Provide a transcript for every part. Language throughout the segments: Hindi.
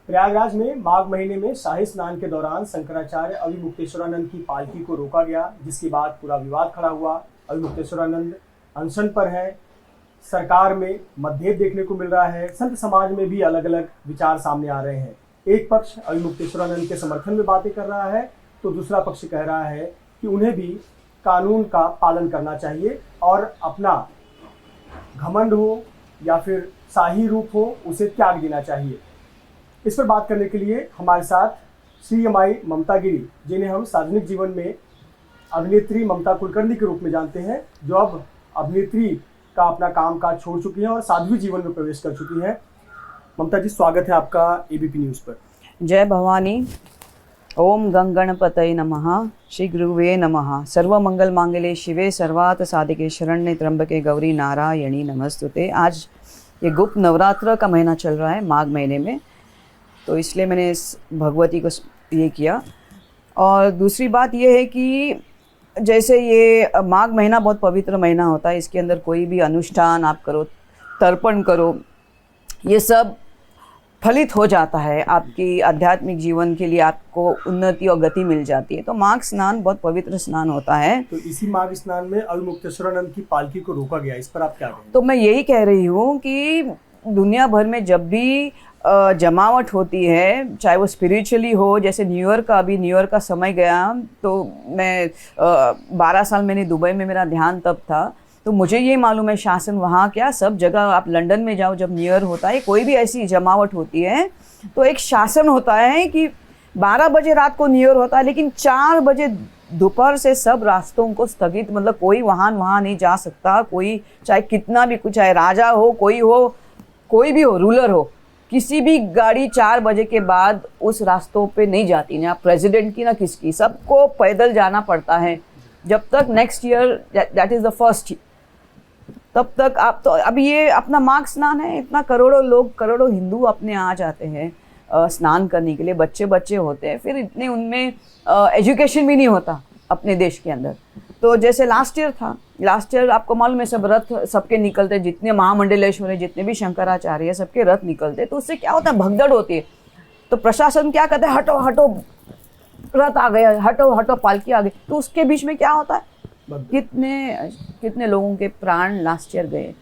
प्रयागराज में माघ महीने में शाही स्नान के दौरान शंकराचार्य अविमुक्तेश्वरानंद की पालकी को रोका गया, जिसके बाद पूरा विवाद खड़ा हुआ। अविमुक्तेश्वरानंद अनशन पर है, सरकार में मतभेद देखने को मिल रहा है, संत समाज में भी अलग अलग विचार सामने आ रहे हैं। एक पक्ष अविमुक्तेश्वरानंद के समर्थन में बातें कर रहा है तो दूसरा पक्ष कह रहा है कि उन्हें भी कानून का पालन करना चाहिए और अपना घमंड हो या फिर शाही रूप हो उसे त्याग देना चाहिए। इस पर बात करने के लिए हमारे साथ श्री अमाई ममता गिरी, जिन्हें हम सार्वजनिक जीवन में अभिनेत्री ममता कुलकर्णी के रूप में जानते हैं, जो अब अभिनेत्री का अपना काम काज छोड़ चुकी हैं और साध्वी जीवन में प्रवेश कर चुकी हैं। ममता जी, स्वागत है आपका एबीपी न्यूज़ पर। जय भवानी। ओम गंग गणपतये नमः, श्री गुरुवे नमः। सर्वमंगल मांगल्ये शिवे सर्वार्थ साधिके शरण्ये त्र्यंबके गौरी नारायणी नमस्तुते। आज ये गुप्त नवरात्र का महीना चल रहा है माघ महीने में, तो इसलिए मैंने इस भगवती को ये किया। और दूसरी बात ये है कि जैसे ये माघ महीना बहुत पवित्र महीना होता है, इसके अंदर कोई भी अनुष्ठान आप करो, तर्पण करो, ये सब फलित हो जाता है। आपकी आध्यात्मिक जीवन के लिए आपको उन्नति और गति मिल जाती है। तो माघ स्नान बहुत पवित्र स्नान होता है। तो इसी माघ स्नान में अविमुक्तेश्वरानंद की पालकी को रोका गया, इस पर आप क्या कहेंगे? तो मैं यही कह रही हूँ कि दुनिया भर में जब भी जमावट होती है, चाहे वो स्पिरिचुअली हो, जैसे न्यू ईयर का, अभी न्यू ईयर का समय गया तो मैं 12 साल मैंने दुबई में, मेरा ध्यान तब था, तो मुझे ये मालूम है शासन वहाँ क्या सब जगह, आप लंदन में जाओ जब न्यू ईयर होता है, कोई भी ऐसी जमावट होती है तो एक शासन होता है कि 12 बजे रात को न्यू ईयर होता है, लेकिन 4 बजे दोपहर से सब रास्तों को स्थगित, मतलब कोई वहाँ नहीं जा सकता। कोई चाहे कितना भी कुछ, चाहे राजा हो, कोई भी हो, रूलर हो, किसी भी गाड़ी 4 बजे के बाद उस रास्तों पे नहीं जाती, ना प्रेसिडेंट की ना किसकी, सबको पैदल जाना पड़ता है जब तक next year, that is the first, तब तक आप। तो अभी ये अपना माघ स्नान है, इतना करोड़ों लोग, करोड़ों हिंदू अपने आ जाते हैं स्नान करने के लिए, बच्चे होते हैं, फिर इतने उनमें एजुकेशन भी नहीं होता अपने देश के अंदर। तो जैसे लास्ट ईयर था, लास्ट ईयर आपको मालूम है सब रथ सबके निकलते, जितने महामंडलेश्वर है, जितने भी शंकराचार्य है, सबके रथ निकलते, तो उससे क्या होता है, भगदड़ होती है। तो प्रशासन क्या कहता है, हटो हटो रथ आ गया, हटो हटो पालकी आ गई, तो उसके बीच में क्या होता है, कितने लोगों के प्राण लास्ट ईयर गए।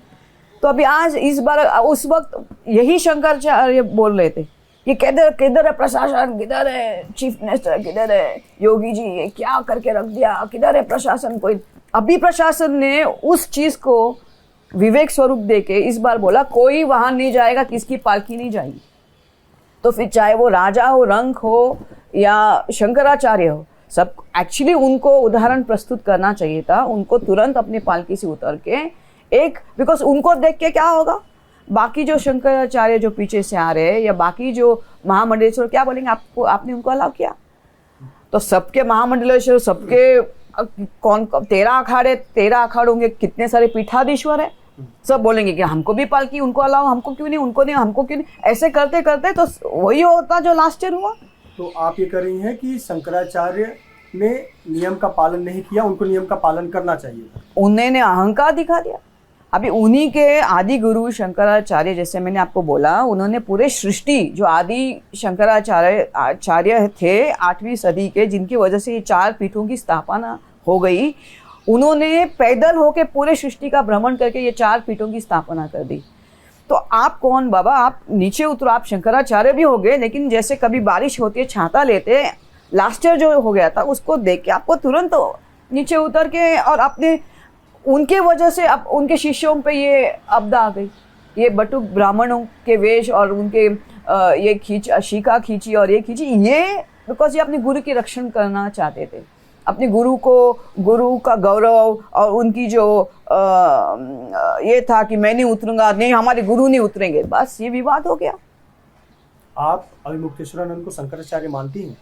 तो अभी आज इस बार, उस वक्त यही शंकराचार्य बोल रहे थे कि किधर है प्रशासन, किधर है चीफ मिनिस्टर, किधर है योगी जी, ये क्या करके रख दिया, किधर है प्रशासन। कोई अभी प्रशासन ने उस चीज को विवेक स्वरूप देके इस बार बोला कोई वहां नहीं जाएगा, किसकी पालकी नहीं जाएगी। तो फिर चाहे वो राजा हो, रंक हो या शंकराचार्य हो, सब एक्चुअली उनको उदाहरण प्रस्तुत करना चाहिए था। उनको तुरंत अपनी पालकी से उतर के बिकॉज उनको देख के क्या होगा, बाकी जो शंकराचार्य जो पीछे से आ रहे हैं या बाकी जो महामंडलेश्वर क्या बोलेंगे, आपने उनको अलाउ किया। तो सबके महामंडलेश्वर, सबके कौन 13 अखाड़े होंगे, कितने सारे पीठाधीश्वर है, सब बोलेंगे कि हमको भी पालकी, उनको अलाउ, हमको क्यों नहीं, उनको नहीं, हमको क्यों नहीं। ऐसे करते करते तो वही होता जो लास्ट ईयर हुआ। तो आप ये कर रही हैं कि शंकराचार्य ने नियम का पालन नहीं किया, उनको नियम का पालन करना चाहिए। उन्होंने अहंकार दिखा दिया। अभी उन्हीं के आदि गुरु शंकराचार्य, जैसे मैंने आपको बोला, उन्होंने पूरे सृष्टि, जो आदि शंकराचार्य थे 8वीं सदी के, जिनकी वजह से ये 4 पीठों की स्थापना हो गई, उन्होंने पैदल होके पूरे सृष्टि का भ्रमण करके ये 4 पीठों की स्थापना कर दी। तो आप कौन बाबा, आप नीचे उतरो, आप शंकराचार्य भी हो गए, लेकिन जैसे कभी बारिश होती है छाता लेते, लास्ट ईयर जो हो गया था उसको देख के आपको तुरंत नीचे उतर के, और अपने उनके वजह से अब उनके शिष्यों पे ये आपदा आ गई, ये बटुक ब्राह्मणों के वेश और उनके ये शीखा खींची और ये खींची, ये बिकॉज ये अपने गुरु की रक्षण करना चाहते थे, अपने गुरु का गौरव, और उनकी जो ये था कि मैं नहीं उतरूंगा, नहीं हमारे गुरु नहीं उतरेंगे, बस ये विवाद हो गया। आप अविमुक्तेश्वरानंद को शंकराचार्य मानती हैं?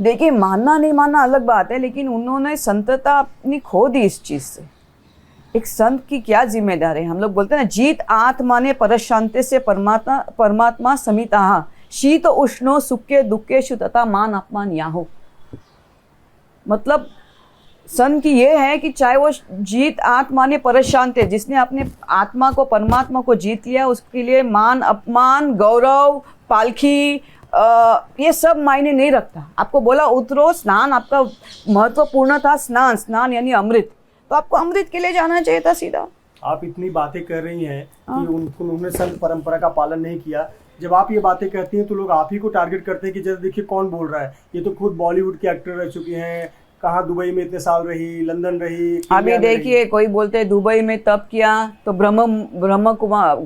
देखिए, मानना नहीं मानना अलग बात है, लेकिन उन्होंने संतता अपनी खो दी इस चीज से। एक संत की क्या जिम्मेदारी है, हम लोग बोलते हैं ना, जीत आत्मा ने परशांति से परमात्मा समिता, शीत उष्णो सुखे दुखेशु तथा मान अपमान याहो। मतलब सन की ये है कि चाहे वो जीत आत्मा ने परेशान थे, जिसने अपने आत्मा को परमात्मा को जीत लिया, उसके लिए मान अपमान गौरव पालकी ये सब मायने नहीं रखता। आपको बोला उतरो, स्नान आपका महत्वपूर्ण था, स्नान यानी अमृत, तो आपको अमृत के लिए जाना चाहिए था सीधा। आप इतनी बातें कर रही हैं कि उन्होंने संत परंपरा का पालन नहीं किया। जब आप ये बातें कहती हैं तो लोग आप ही को टारगेट करते हैं कि जरा देखिए कौन बोल रहा है, ये तो खुद बॉलीवुड के एक्टर रह चुके हैं, कहाँ दुबई में इतने साल रही, लंदन रही। अभी देखिए कोई बोलते हैं दुबई में तप किया, तो ब्रह्म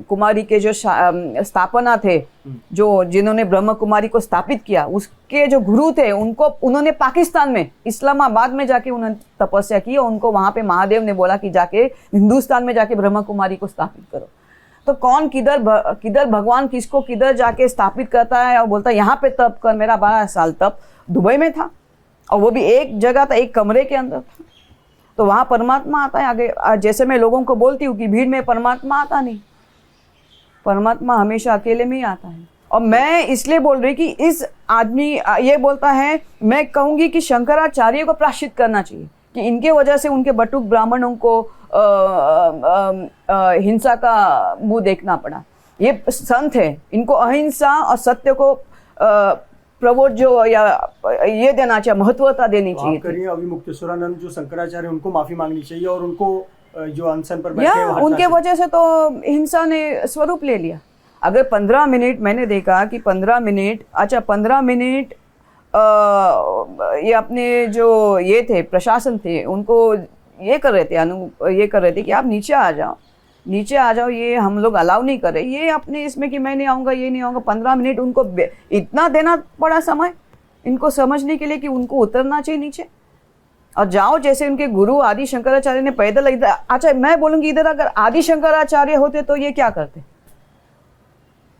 कुमारी के जो स्थापना थे, जो जिन्होंने ब्रह्म कुमारी को स्थापित किया, उसके जो गुरु थे उन्होंने पाकिस्तान में इस्लामाबाद में जाके उन्होंने तपस्या की और उनको वहां पे महादेव ने बोला कि जाके हिंदुस्तान में जाके ब्रह्म कुमारी को स्थापित करो। तो कौन किधर भगवान किसको किधर जाके स्थापित करता है और बोलता है यहाँ पे तप कर। मेरा 12 साल तप दुबई में था, और वो भी एक जगह था, एक कमरे के अंदर था। तो वहाँ परमात्मा आता है आगे। जैसे मैं लोगों को बोलती हूँ कि भीड़ में परमात्मा आता नहीं, परमात्मा हमेशा अकेले में ही आता है। और मैं इसलिए बोल रही कि इस आदमी ये बोलता है, मैं कहूँगी कि शंकराचार्य को प्रायश्चित करना चाहिए कि इनके वजह से उनके बटुक ब्राह्मणों को हिंसा का मुंह देखना पड़ा। ये संत है, इनको अहिंसा और सत्य को प्रवोट जो या ये देना चाहिए, महत्वता देनी चाहिए। करिए अविमुक्तेश्वरानंद जो शंकराचार्य, उनको माफी मांगनी चाहिए और उनको जो अनशन पर बैठे हैं उनके वजह से तो हिंसा ने स्वरूप ले लिया। अगर 15 मिनट मैंने देखा कि 15 मिनट ये अपने जो ये थे प्रशासन थे उनको ये कर रहे थे कि आप नीचे आ जाओ, ये हम लोग अलाउ नहीं कर रहे। ये अपने इसमें कि मैं नहीं आऊँगा, ये नहीं आऊँगा। 15 मिनट उनको इतना देना पड़ा समय इनको समझने के लिए कि उनको उतरना चाहिए नीचे और जाओ। जैसे उनके गुरु आदि शंकराचार्य ने पैदल इधर, अच्छा मैं बोलूँगी इधर अगर आदि शंकराचार्य होते तो ये क्या करते?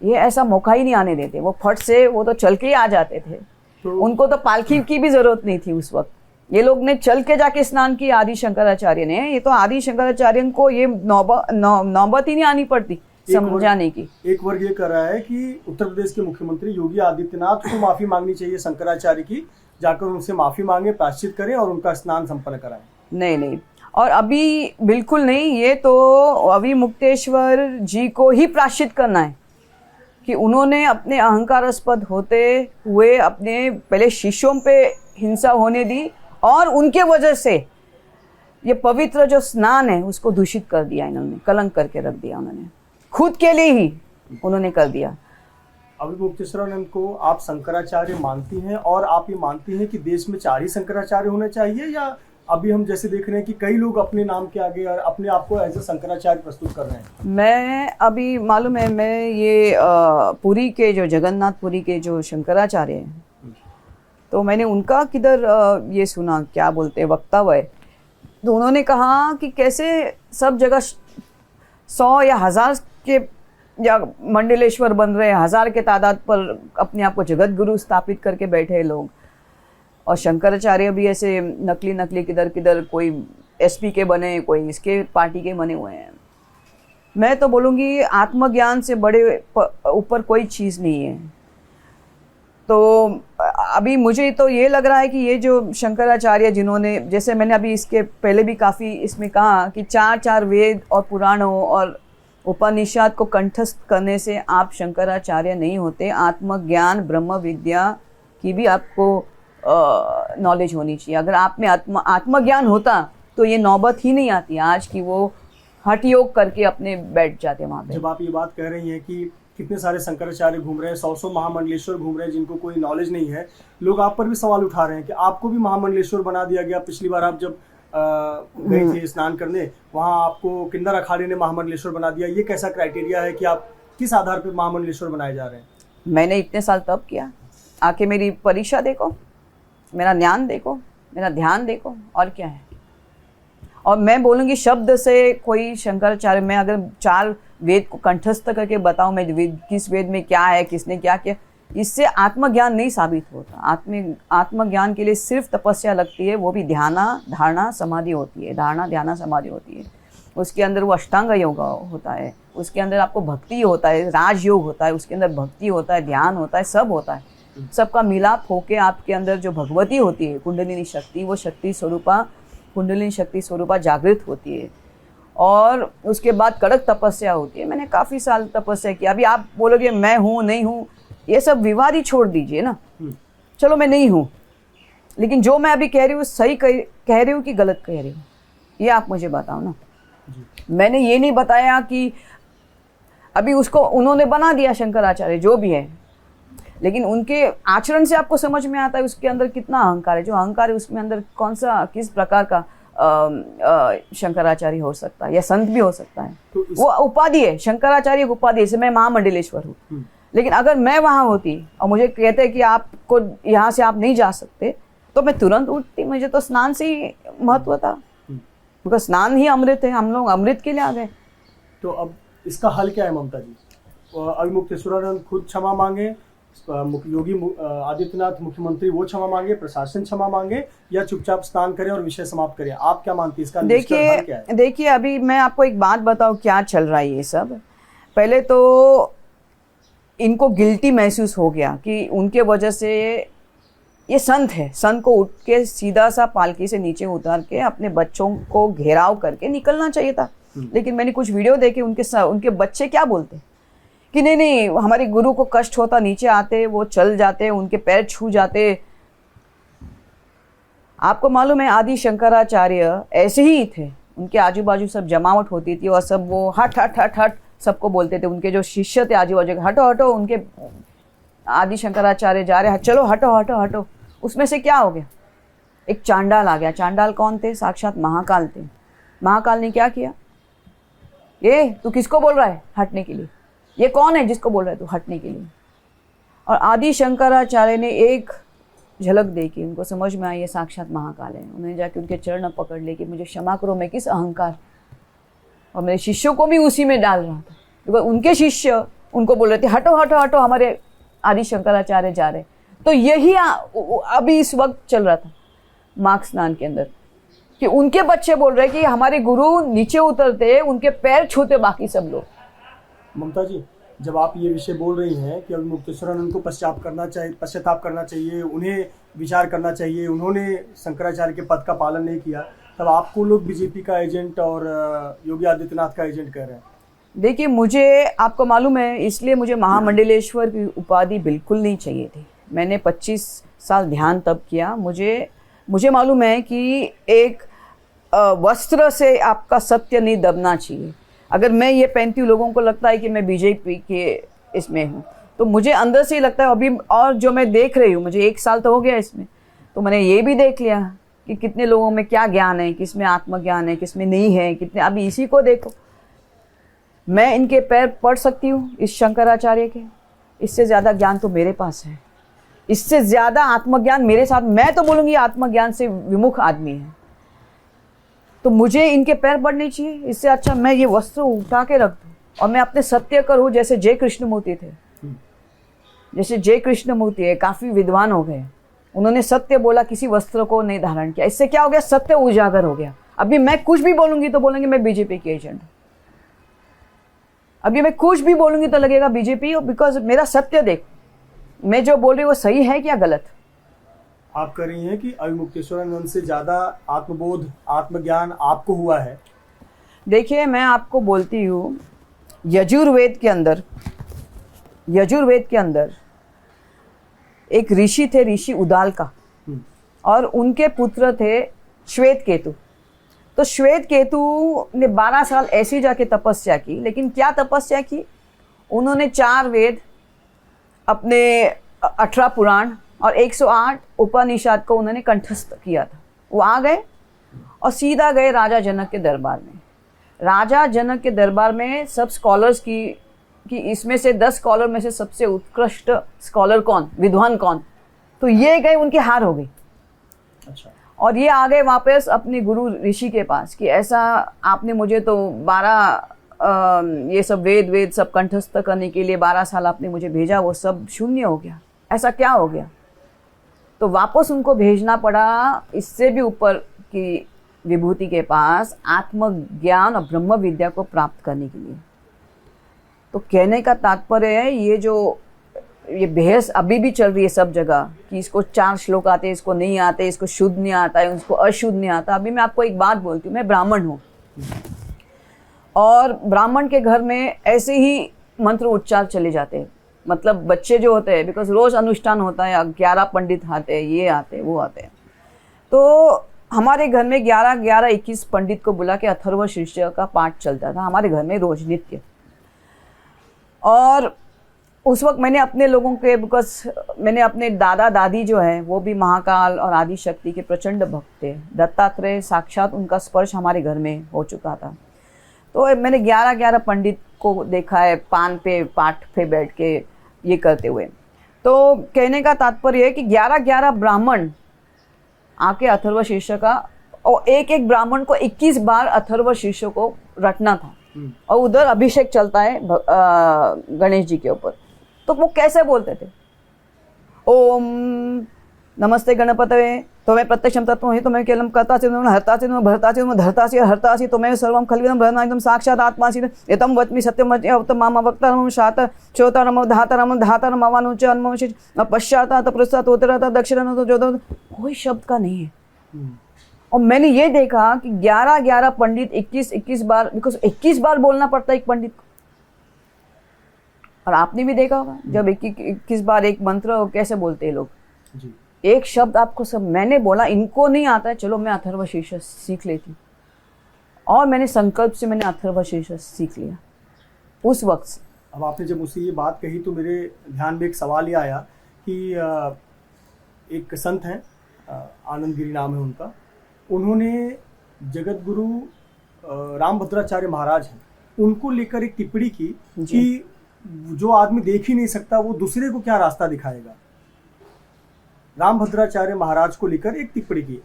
ये ऐसा मौका ही नहीं आने देते। वो फट से वो तो चल के ही आ जाते थे। उनको तो पालकी की भी जरूरत नहीं थी उस वक्त। ये लोग ने चल के जाके स्नान किया आदि शंकराचार्य ने। ये तो आदि शंकराचार्य को ये नौबत ही नहीं आनी पड़ती समझाने की। एक वर्ग ये कर रहा है कि उत्तर प्रदेश के मुख्यमंत्री योगी आदित्यनाथ को माफी मांगनी चाहिए शंकराचार्य की, जाकर उनसे माफी मांगे, प्रायश्चित करें और उनका स्नान संपन्न कराएं। नहीं, और अभी बिल्कुल नहीं। ये तो अविमुक्तेश्वर जी को ही प्रायश्चित करना है कि उन्होंने अपने अहंकारास्पद होते हुए अपने पहले शिष्यों पे हिंसा होने दी और उनके वजह से ये पवित्र जो स्नान है उसको दूषित कर दिया। इन्होंने कलंक करके रख दिया, उन्होंने खुद के लिए ही उन्होंने कर दिया। अविमुक्तेश्वरानंद को आप शंकराचार्य मानती हैं और आप ये मानती हैं कि देश में 4 ही शंकराचार्य होने चाहिए, या अभी हम जैसे देख रहे हैं कि कई लोग अपने नाम के आगे और अपने आप को एज ए शंकराचार्य प्रस्तुत कर रहे हैं? मैं अभी मालूम है, मैं ये पुरी के जो जगन्नाथपुरी के जो शंकराचार्य हैं, तो मैंने उनका किधर ये सुना, क्या बोलते हैं, वक्तव्य। तो उन्होंने कहा कि कैसे सब जगह 100 या 1000 के या मंडलेश्वर बन रहे, 1000 के तादाद पर अपने आप को जगत गुरु स्थापित करके बैठे लोग, और शंकराचार्य भी ऐसे नकली किधर कोई एसपी के बने, कोई इसके पार्टी के बने हुए हैं। मैं तो बोलूँगी आत्मज्ञान से बड़े ऊपर कोई चीज़ नहीं है। तो अभी मुझे तो ये लग रहा है कि ये जो शंकराचार्य जिन्होंने, जैसे मैंने अभी इसके पहले भी काफ़ी इसमें कहा कि 4 वेद और पुराणों और उपनिषद को कंठस्थ करने से आप शंकराचार्य नहीं होते। आत्मज्ञान ब्रह्म विद्या की भी आपको नॉलेज होनी चाहिए। अगर आप में आत्मज्ञान होता तो ये नौबत ही नहीं आती आज की वो हठ योग करके अपने बैठ जाते वहाँ पे। जब आप ये बात कह रही हैं कि कितने सारे शंकराचार्य घूम रहे हैं, 100 महामंडलेश्वर घूम रहे हैं जिनको कोई नॉलेज नहीं है, लोग आप पर भी सवाल उठा रहे हैं कि आपको भी महामंडलेश्वर बना दिया गया। पिछली बार आप जब गए थे स्नान करने, वहाँ आपको किन्नर अखाड़े ने महामंडलेश्वर बना दिया। ये कैसा क्राइटेरिया है कि आप किस आधार पर महामंडलेश्वर बनाए जा रहे हैं? मैंने इतने साल तप किया, आके मेरी परीक्षा देखो, मेरा ज्ञान देखो, मेरा ध्यान देखो, और क्या है। और मैं बोलूँगी शब्द से कोई शंकराचार्य, मैं अगर 4 वेद को कंठस्थ करके बताऊँ मैं किस वेद में क्या है, किसने क्या किया, इससे आत्मज्ञान नहीं साबित होता। आत्मज्ञान के लिए सिर्फ तपस्या लगती है, वो भी धारणा समाधि होती है। धारणा ध्यान समाधि होती है, उसके अंदर वो अष्टांग योग होता है, उसके अंदर आपको भक्ति होता है, राजयोग होता है, उसके अंदर भक्ति होता है, ध्यान होता है, सब होता है। सबका मिलाप होके आपके अंदर जो भगवती होती है कुंडलिनी शक्ति, वो शक्ति स्वरूपा कुंडलिनी शक्ति स्वरूपा जागृत होती है। और उसके बाद कड़क तपस्या होती है। मैंने काफ़ी साल तपस्या की। अभी आप बोलोगे मैं हूँ नहीं हूँ, ये सब विवाद ही छोड़ दीजिए ना। चलो मैं नहीं हूँ, लेकिन जो मैं अभी कह रही हूँ सही कह रही हूँ कि गलत कह रही हूँ, ये आप मुझे बताओ ना। मैंने ये नहीं बताया कि अभी उसको उन्होंने बना दिया शंकराचार्य जो भी है, लेकिन उनके आचरण से आपको समझ में आता है उसके अंदर कितना अहंकार है। जो अहंकार है उसमें अंदर कौन सा किस प्रकार का शंकराचार्य हो सकता है या संत भी हो सकता है। तो वो उपाधि है, शंकराचार्य एक उपाधि है। जैसे मैं महामंडलेश्वर हूँ, लेकिन अगर मैं वहाँ होती और मुझे कहते कि आपको यहाँ से आप नहीं जा सकते, तो मैं तुरंत उठती। मुझे तो स्नान से ही महत्व था, क्योंकि स्नान ही अमृत है, हम लोग अमृत के लिए आ गए। तो अब इसका हल क्या है ममता जी? अविमुक्तेश्वरानंद खुद क्षमा मांगे, योगी आदित्यनाथ मुख्यमंत्री वो क्षमा मांगे, प्रशासन क्षमा मांगे, या चुपचाप स्नान करें और विषय समाप्त करें? आप क्या मानती है इसका हल क्या है? देखिए अभी मैं आपको एक बात बताऊं क्या चल रहा है ये सब। पहले तो इनको गिल्टी महसूस हो गया कि उनके वजह से ये संत है, संत को उठ के सीधा सा पालकी से नीचे उतार के अपने बच्चों को घेराव करके निकलना चाहिए था। लेकिन मैंने कुछ वीडियो देखे, उनके बच्चे क्या बोलते कि नहीं हमारे गुरु को कष्ट होता, नीचे आते, वो चल जाते, उनके पैर छू जाते। आपको मालूम है आदि शंकराचार्य ऐसे ही थे, उनके आजू बाजू सब जमावट होती थी और सब वो हट हट हट हट सबको बोलते थे। उनके जो शिष्य थे आजू बाजू, हटो हटो, उनके आदि शंकराचार्य जा रहे, चलो हटो हटो हटो। उसमें से क्या हो गया? एक चांडाल आ गया। चांडाल कौन थे? साक्षात महाकाल थे। महाकाल ने क्या किया? ये तू किसको बोल रहा है हटने के लिए? ये कौन है जिसको बोल रहा है तू हटने के लिए? और आदि शंकराचार्य ने एक झलक देखी, उनको समझ में आई ये साक्षात महाकाल है। उन्होंने जाके उनके चरण पकड़ लिए कि मुझे क्षमा करो, मैं किस अहंकार, और मेरे शिष्यों को भी उसी में डाल रहा था, क्योंकि उनके शिष्य उनको बोल रहे थे हटो हटो हटो, हमारे आदि शंकराचार्य जा रहे। तो यही अभी इस वक्त चल रहा था माघ स्नान के अंदर, कि उनके बच्चे बोल रहे कि हमारे गुरु नीचे उतरते, उनके पैर छूते बाकी सब लोग। ममता जी, जब आप ये विषय बोल रही हैं कि अविमुक्तेश्वरानंद को पश्चाताप करना चाहिए, उन्हें विचार करना चाहिए, उन्होंने शंकराचार्य के पद का पालन नहीं किया, तब आपको लोग बीजेपी का एजेंट और योगी आदित्यनाथ का एजेंट कह रहे हैं। देखिए मुझे आपको मालूम है, इसलिए मुझे महामंडलेश्वर की उपाधि बिल्कुल नहीं चाहिए थी। मैंने 25 साल ध्यान तब किया। मुझे मालूम है कि एक वस्त्र से आपका सत्य नहीं दबना चाहिए। अगर मैं ये पहनती हूँ, लोगों को लगता है कि मैं बीजेपी के इसमें हूँ, तो मुझे अंदर से ही लगता है अभी। और जो मैं देख रही हूँ, मुझे 1 साल तो हो गया इसमें, तो मैंने ये भी देख लिया कि कितने लोगों में क्या ज्ञान है, किसमें आत्मज्ञान है, किसमें नहीं है, कितने। अभी इसी को देखो, मैं इनके पैर पड़ सकती हूँ इस शंकराचार्य के, इससे ज़्यादा ज्ञान तो मेरे पास है, इससे ज़्यादा आत्मज्ञान मेरे साथ। मैं तो बोलूँगी आत्मज्ञान से विमुख आदमी है, तो मुझे इनके पैर पड़ने चाहिए। इससे अच्छा मैं ये वस्त्र उठा के रख दूँ और मैं अपने सत्य करूँ, जैसे जय कृष्णमूर्ति थे। जैसे जय कृष्णमूर्ति है, काफ़ी विद्वान हो गए, उन्होंने सत्य बोला, किसी वस्त्र को नहीं धारण किया। इससे क्या हो गया? सत्य उजागर हो गया। अभी मैं कुछ भी बोलूँगी तो बोलेंगे मैं बीजेपी की एजेंट हूँ। अभी मैं कुछ भी बोलूँगी तो लगेगा बीजेपी, बिकॉज मेरा सत्य देख, मैं जो बोल रही हूँ वो सही है क्या गलत? आप कह रही हैं कि अविमुक्तेश्वरानंद से ज़्यादा आत्मबोध, आत्मज्ञान आपको हुआ है। देखिए मैं आपको बोलती हूँ, यजुर्वेद के अंदर एक ऋषि थे, ऋषि उदालका, और उनके पुत्र थे श्वेत केतु। तो श्वेत केतु ने 12 साल ऐसी जाके तपस्या की, लेकिन क्या तपस्या की? उन्होंने 4 वेद, अपने 18 पुराण और 108 उपनिषद को उन्होंने कंठस्थ किया था। वो आ गए और सीधा गए राजा जनक के दरबार में। राजा जनक के दरबार में सब स्कॉलर्स की कि इसमें से 10 स्कॉलर में से सबसे उत्कृष्ट स्कॉलर कौन, विद्वान कौन? तो ये गए, उनकी हार हो गई। अच्छा। और ये आ गए वापस अपने गुरु ऋषि के पास कि ऐसा आपने मुझे तो 12 ये सब वेद सब कंठस्थ करने के लिए 12 साल आपने मुझे भेजा, वो सब शून्य हो गया, ऐसा क्या हो गया? तो वापस उनको भेजना पड़ा इससे भी ऊपर की विभूति के पास, आत्मज्ञान और ब्रह्म विद्या को प्राप्त करने के लिए। तो कहने का तात्पर्य है, ये बहस अभी भी चल रही है सब जगह कि इसको 4 श्लोक आते हैं, इसको नहीं आते, इसको शुद्ध नहीं आता है, इसको अशुद्ध नहीं आता। अभी मैं आपको एक बात बोलती हूँ, मैं ब्राह्मण हूँ और ब्राह्मण के घर में ऐसे ही मंत्र उच्चार चले जाते हैं। मतलब बच्चे जो होते हैं, बिकॉज रोज अनुष्ठान होता है, 11 पंडित आते हैं, ये आते हैं वो आते हैं, तो हमारे घर में 11-11-21 पंडित को बुला के अथर्व शीर्ष का पाठ चलता था हमारे घर में रोज नित्य। और उस वक्त मैंने अपने लोगों के, बिकॉज मैंने अपने दादा दादी जो है वो भी महाकाल और आदि शक्ति के प्रचंड भक्त थे, दत्तात्रेय साक्षात उनका स्पर्श हमारे घर में हो चुका था। तो मैंने 11-11 पंडित को देखा है पान पे पाठ पे बैठ के ये करते हुए। तो कहने का तात्पर्य है कि 11-11 ब्राह्मण आके अथर्व शीर्ष का, और एक एक ब्राह्मण को 21 बार अथर्व शीर्ष को रटना था, और उधर अभिषेक चलता है गणेश जी के ऊपर। तो वो कैसे बोलते थे, ओम नमस्ते गणपतये त्वमेव प्रत्यक्षं तत्त्वमसि त्वमेव केवलं कर्तासि हर्तासि भर्तासि धर्तासि हर्तासि त्वमेव सर्वं खल्विदं ब्रह्माण्डं साक्षात् आत्मासि एतं वच्मि सत्यं माम वक्तारं शात श्रोतारं धातारं अवानुच अन्मोषि पश्चात् पृष्ठात् उत्तरात् दक्षिणात् जोतो, कोई शब्द का नहीं है। और मैंने ये देखा कि 11-11 पंडित 21-21 बार, बिकॉज 21 बार बोलना पड़ता है एक पंडित को। और आपने भी देखा होगा जब 21 बार एक मंत्र कैसे बोलते हैं लोग जी। एक शब्द आपको सब, मैंने बोला इनको नहीं आता है, चलो मैं अथर्व शीर्ष सीख लेती हूँ, और मैंने संकल्प से मैंने अथर्व शीर्ष सीख लिया उस वक्त से। अब आपने जब मुझसे ये बात कही तो मेरे ध्यान में एक सवाल ये आया कि एक संत हैं, आनंद गिरी नाम है उनका, उन्होंने जगत गुरु रामभद्राचार्य महाराज हैं, उनको लेकर एक टिप्पणी की कि जो आदमी देख ही नहीं सकता वो दूसरे को क्या रास्ता दिखाएगा। रामभद्राचार्य महाराज को लेकर एक टिप्पणी की।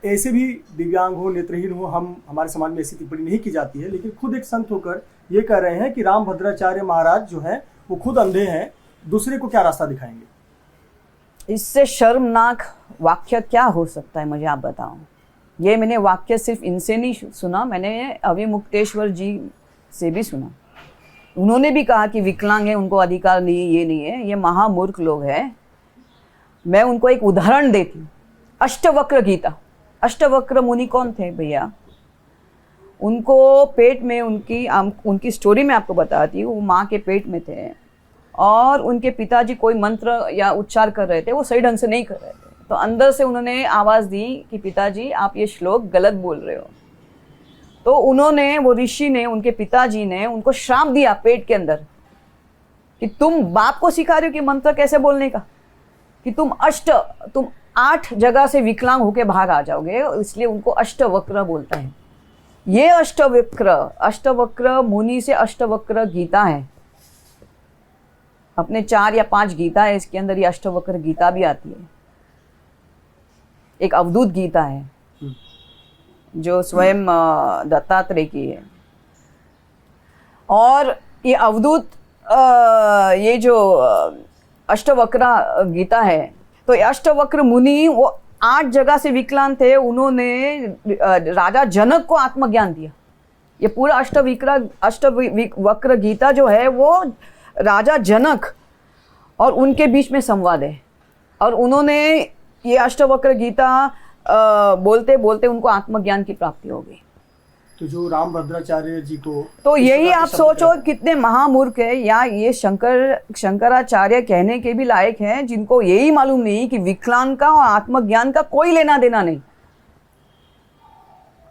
ऐसे भी दिव्यांग हो, नेत्रहीन हो, हमारे समाज में ऐसी टिप्पणी नहीं की जाती है, लेकिन खुद एक संत होकर ये कह रहे हैं कि रामभद्राचार्य महाराज जो है वो खुद अंधे हैं, दूसरे को क्या रास्ता दिखाएंगे। इससे शर्मनाक वाक्य क्या हो सकता है, मुझे आप बताओ। ये मैंने वाक्य सिर्फ इनसे नहीं सुना, मैंने अविमुक्तेश्वर जी से भी सुना। उन्होंने भी कहा कि विकलांग है, उनको अधिकार नहीं, ये नहीं है, ये महामूर्ख लोग हैं। मैं उनको एक उदाहरण देती हूँ, अष्टवक्र गीता। अष्टवक्र मुनि कौन थे भैया? उनको पेट में उनकी स्टोरी मैं आपको बताती हूँ। वो माँ के पेट में थे और उनके पिताजी कोई मंत्र या उच्चार कर रहे थे, वो सही ढंग से नहीं कर रहे थे, तो अंदर से उन्होंने आवाज़ दी कि पिताजी आप ये श्लोक गलत बोल रहे हो। तो उन्होंने, वो ऋषि ने, उनके पिताजी ने उनको श्राप दिया पेट के अंदर कि तुम बाप को सिखा रहे हो कि मंत्र कैसे बोलने का, कि तुम 8 जगह से विकलांग होके बाहर आ जाओगे, इसलिए उनको अष्टवक्र बोलता है। ये अष्टवक्र मुनि से अष्टवक्र गीता है, अपने 4 या 5 गीता है, इसके अंदर ये अष्टवक्र गीता भी आती है। एक अवधूत गीता है जो स्वयं दत्तात्रेय की है, और ये अवधूत ये जो अष्टवक्र गीता है, तो ये अष्टवक्र मुनि वो 8 जगह से विकलांग थे, उन्होंने राजा जनक को आत्मज्ञान दिया। ये पूरा अष्टवक्र गीता जो है वो राजा जनक और उनके बीच में संवाद है, और उन्होंने ये अष्टवक्र गीता बोलते बोलते उनको आत्मज्ञान की प्राप्ति हो गई। तो जो रामभद्राचार्य जी को, तो यही आप सोचो कितने महामूर्ख है, या ये शंकराचार्य कहने के भी लायक हैं जिनको यही मालूम नहीं कि विकलांग का और आत्मज्ञान का कोई लेना देना नहीं।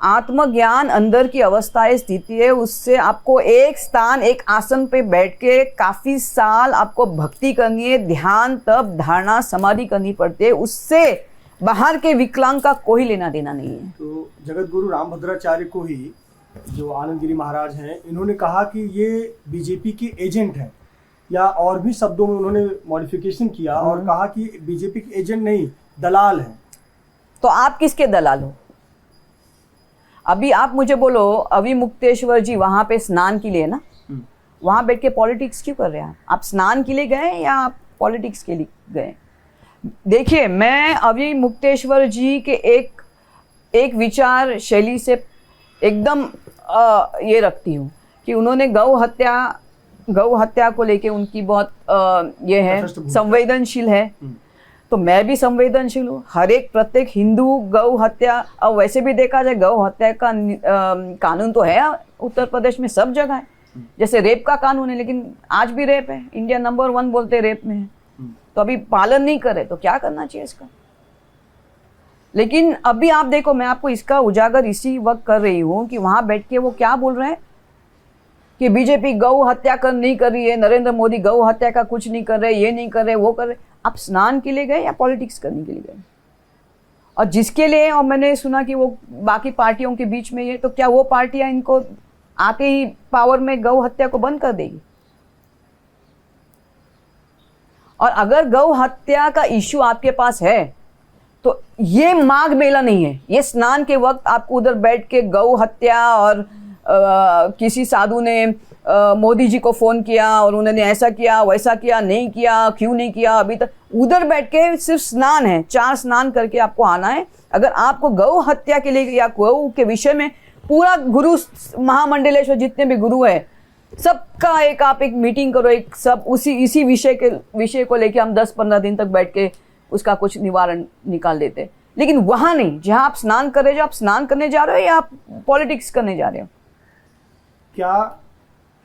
आत्मज्ञान अंदर की अवस्था स्थिति है, उससे आपको एक स्थान, एक आसन पे बैठ के काफी साल आपको भक्ति करनी है, ध्यान, तप, धारणा, समाधि करनी पड़ती है, उससे बाहर के विकलांग का कोई लेना देना नहीं है। तो जगत गुरु रामभद्राचार्य को ही, जो आनंद गिरी महाराज हैं, इन्होंने कहा कि ये बीजेपी के एजेंट हैं, या और भी शब्दों में उन्होंने मॉडिफिकेशन किया और कहा कि बीजेपी के एजेंट नहीं, दलाल हैं। तो आप किसके दलाल हो? अभी आप मुझे बोलो, अविमुक्तेश्वर जी वहां पे स्नान के लिए ना, वहां बैठ के पॉलिटिक्स क्यों कर रहे हैं आप स्नान के लिए गए या आप पॉलिटिक्स के लिए गए? देखिए, मैं अविमुक्तेश्वर जी के एक विचार शैली से एकदम ये रखती हूँ कि उन्होंने गौ हत्या को लेके उनकी बहुत ये है, संवेदनशील है। तो मैं भी संवेदनशील हूँ। हर एक प्रत्येक हिंदू गौ हत्या, और वैसे भी देखा जाए गौ हत्या का कानून तो है उत्तर प्रदेश में सब जगह है, जैसे रेप का कानून है, लेकिन आज भी रेप है, इंडिया नंबर 1 बोलते रेप में है, तो अभी पालन नहीं करे तो क्या करना चाहिए इसका। लेकिन अभी आप देखो, मैं आपको इसका उजागर इसी वक्त कर रही हूँ कि वहां बैठ के वो क्या बोल रहे हैं कि बीजेपी गौ हत्या नहीं कर रही है, नरेंद्र मोदी गौ हत्या का कुछ नहीं कर रहे, ये नहीं कर रहे, वो कर रहे। आप स्नान के लिए गए या पॉलिटिक्स करने के लिए गए? और जिसके लिए, और मैंने सुना कि वो बाकी पार्टियों के बीच में ये, तो क्या वो पार्टियां इनको आते ही पावर में गौ हत्या को बंद कर देगी? और अगर गौ हत्या का इश्यू आपके पास है तो ये माघ मेला नहीं है, ये स्नान के वक्त आपको उधर बैठ के गौ हत्या और किसी साधु ने मोदी जी को फोन किया और उन्होंने ऐसा किया वैसा किया, नहीं किया, क्यों नहीं किया अभी तक, उधर बैठ के सिर्फ स्नान है, 4 स्नान करके आपको आना है। अगर आपको गौ हत्या के लिए या गौ के विषय में पूरा गुरु महामंडलेश्वर जितने भी गुरु है सबका आप एक मीटिंग करो, एक सब इसी विषय को लेके हम 10-15 दिन तक बैठ के उसका कुछ निवारण निकाल देते। लेकिन वहां नहीं, जहां आप स्नान कर रहे हो, आप स्नान करने जा रहे हो या आप पॉलिटिक्स करने जा रहे हो? क्या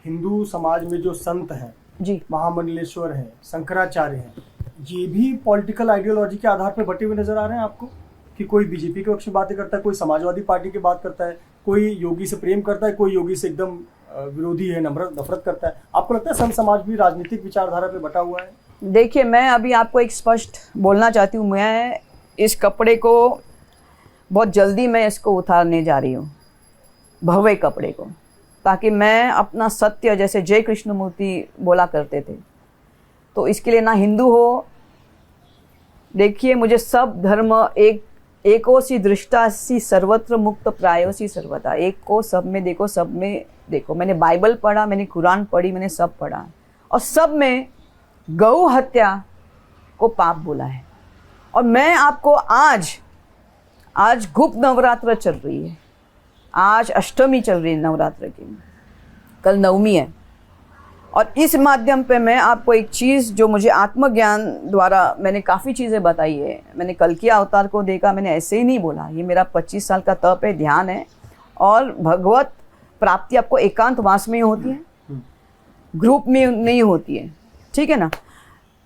हिंदू समाज में जो संत हैं जी, महामंडलेश्वर हैं, शंकराचार्य हैं, ये भी पॉलिटिकल आइडियोलॉजी के आधार पर बटे हुए नजर आ रहे हैं आपको? कि कोई बीजेपी के पक्ष में बातें करता है, कोई समाजवादी पार्टी की बात करता है, कोई योगी से प्रेम करता है, कोई योगी से एकदम विरोधी है, नफरत करता है। आपको लगता है संत समाज भी राजनीतिक विचारधारा पे बटा हुआ है? देखिए, मैं अभी आपको एक स्पष्ट बोलना चाहती हूँ, मैं इस कपड़े को बहुत जल्दी मैं इसको उतारने जा रही हूँ, भव्य कपड़े को, ताकि मैं अपना सत्य, जैसे जय कृष्णमूर्ति बोला करते थे, तो इसके लिए ना हिंदू हो, देखिए मुझे सब धर्म एकोसी दृष्टासी सर्वत्र मुक्त प्रायोसी सर्वथा, एक को सब में देखो, सब में देखो। मैंने बाइबल पढ़ा, मैंने कुरान पढ़ी, मैंने सब पढ़ा, और सब में गौ हत्या को पाप बोला है। और मैं आपको आज गुप्त नवरात्र चल रही है, आज अष्टमी चल रही है नवरात्र की, कल नवमी है, और इस माध्यम पे मैं आपको एक चीज़ जो मुझे आत्मज्ञान द्वारा मैंने काफ़ी चीज़ें बताई है। मैंने कल की अवतार को देखा, मैंने ऐसे ही नहीं बोला, ये मेरा 25 साल का तप है, ध्यान है, और भगवत प्राप्ति आपको एकांतवास में ही होती है, ग्रुप में नहीं होती है, ठीक है ना।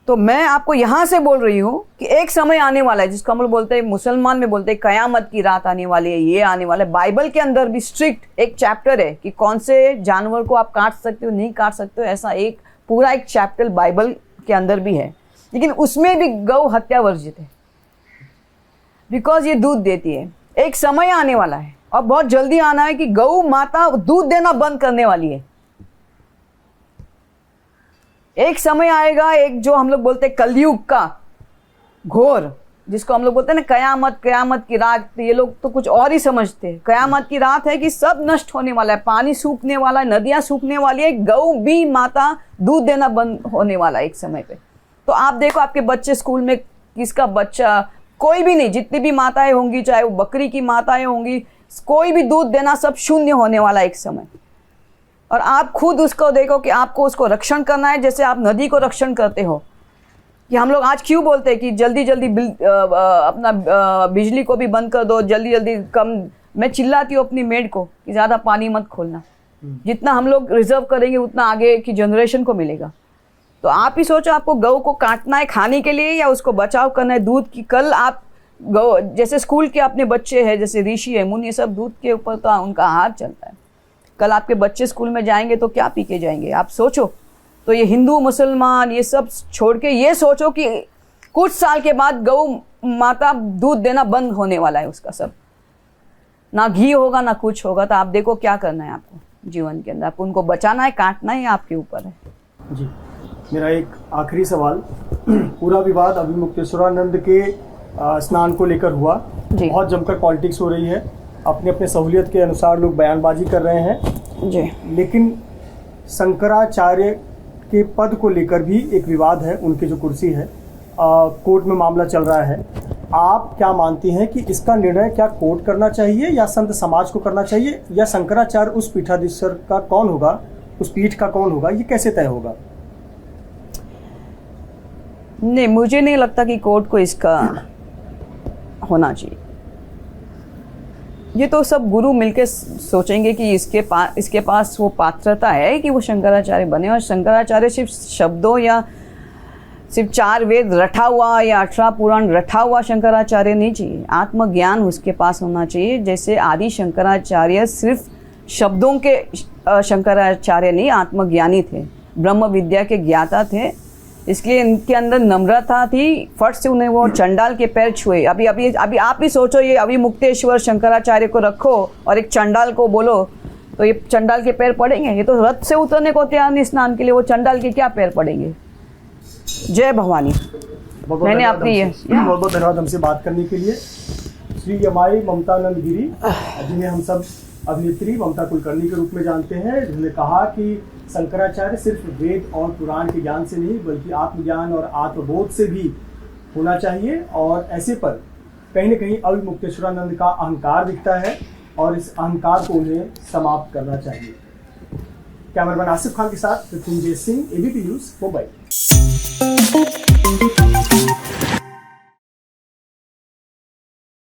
तो मैं आपको यहाँ से बोल रही हूँ कि एक समय आने वाला है, जिसको हम लोग बोलते हैं, मुसलमान में बोलते हैं कयामत की रात आने वाली है, ये आने वाला है। बाइबल के अंदर भी स्ट्रिक्ट एक चैप्टर है कि कौन से जानवर को आप काट सकते हो, नहीं काट सकते हो, ऐसा एक पूरा एक चैप्टर बाइबल के अंदर भी है। लेकिन उसमें भी गौ हत्या वर्जित है, बिकॉज ये दूध देती है। एक समय आने वाला है और बहुत जल्दी आना है कि गौ माता दूध देना बंद करने वाली है। एक समय आएगा, एक जो हम लोग बोलते हैं कलयुग का घोर, जिसको हम लोग बोलते हैं ना कयामत की रात। ये लोग तो कुछ और ही समझते हैं। कयामत की रात है कि सब नष्ट होने वाला है, पानी सूखने वाला है, नदियां सूखने वाली है, गौ भी माता दूध देना बंद होने वाला है एक समय पे। तो आप देखो, आपके बच्चे स्कूल में, किसका बच्चा, कोई भी नहीं, जितनी भी माताएं होंगी, चाहे वो बकरी की माताएं होंगी, कोई भी दूध देना सब शून्य होने वाला है एक समय। और आप खुद उसको देखो कि आपको उसको रक्षण करना है, जैसे आप नदी को रक्षण करते हो। कि हम लोग आज क्यों बोलते हैं कि जल्दी जल्दी अपना बिजली को भी बंद कर दो, जल्दी जल्दी कम। मैं चिल्लाती हूँ अपनी मेड को कि ज़्यादा पानी मत खोलना, जितना हम लोग रिजर्व करेंगे उतना आगे की जनरेशन को मिलेगा। तो आप ही सोचो, आपको गौ को काटना है खाने के लिए या उसको बचाव करना है दूध की। कल आप गौ, जैसे स्कूल के अपने बच्चे हैं, जैसे ऋषि है, मुनि, सब दूध के ऊपर तो उनका आहार चलता है। कल आपके बच्चे स्कूल में जाएंगे तो क्या पी के जाएंगे, आप सोचो। तो ये हिंदू मुसलमान ये सब छोड़ के ये सोचो कि कुछ साल के बाद गौ माता दूध देना बंद होने वाला है, उसका सब ना घी होगा ना कुछ होगा। तो आप देखो क्या करना है आपको जीवन के अंदर, आपको उनको बचाना है, काटना है, आपके ऊपर है। जी, मेरा एक आखिरी सवाल, पूरा विवाद अभिमुक्तेश्वरानंद के स्नान को लेकर हुआ, बहुत जमकर पॉलिटिक्स हो रही है, अपने अपने सहूलियत के अनुसार लोग बयानबाजी कर रहे हैं जी, लेकिन शंकराचार्य के पद को लेकर भी एक विवाद है, उनकी जो कुर्सी है, कोर्ट में मामला चल रहा है। आप क्या मानती हैं कि इसका निर्णय क्या कोर्ट करना चाहिए या संत समाज को करना चाहिए, या शंकराचार्य उस पीठाधीश्वर का कौन होगा, उस पीठ का कौन होगा, ये कैसे तय होगा? नहीं, मुझे नहीं लगता कि कोर्ट को इसका होना चाहिए। ये तो सब गुरु मिलके सोचेंगे कि इसके पास वो पात्रता है कि वो शंकराचार्य बने। और शंकराचार्य सिर्फ शब्दों या सिर्फ 4 वेद रटा हुआ या 18 पुराण रटा हुआ शंकराचार्य नहीं चाहिए, आत्मज्ञान उसके पास होना चाहिए। जैसे आदि शंकराचार्य सिर्फ शब्दों के शंकराचार्य नहीं, आत्मज्ञानी थे, ब्रह्म विद्या के ज्ञाता थे, इसलिए इनके अंदर नम्रता थी। फट से उन्हें वो चंडाल के पैर छुए। अभी आप ही सोचो, ये अविमुक्तेश्वर शंकराचार्य को रखो और एक चंडाल को बोलो तो ये चंडाल के पैर पड़ेंगे? ये तो रथ से उतरने को तैयार नहीं स्नान के लिए, वो चंडाल के क्या पैर पड़ेंगे? जय भवानी। मैंने अपनी बहुत बहुत धन्यवाद हमसे बात करने के लिए। श्री यमाई ममतानंद गिरी, जिन्हें हम सब अभिनेत्री ममता कुलकर्णी के रूप में जानते हैं, जिन्होंने कहा कि शंकराचार्य सिर्फ वेद और पुराण के ज्ञान से नहीं बल्कि आत्मज्ञान और आत्मबोध से भी होना चाहिए। और ऐसे पर कहीं न कहीं अविमुक्तेश्वरानंद का अहंकार दिखता है और इस अहंकार को उन्हें समाप्त करना चाहिए। कैमरामैन आसिफ खान के साथ पृथ्वींजय सिंह, एबीपी न्यूज़, मुंबई।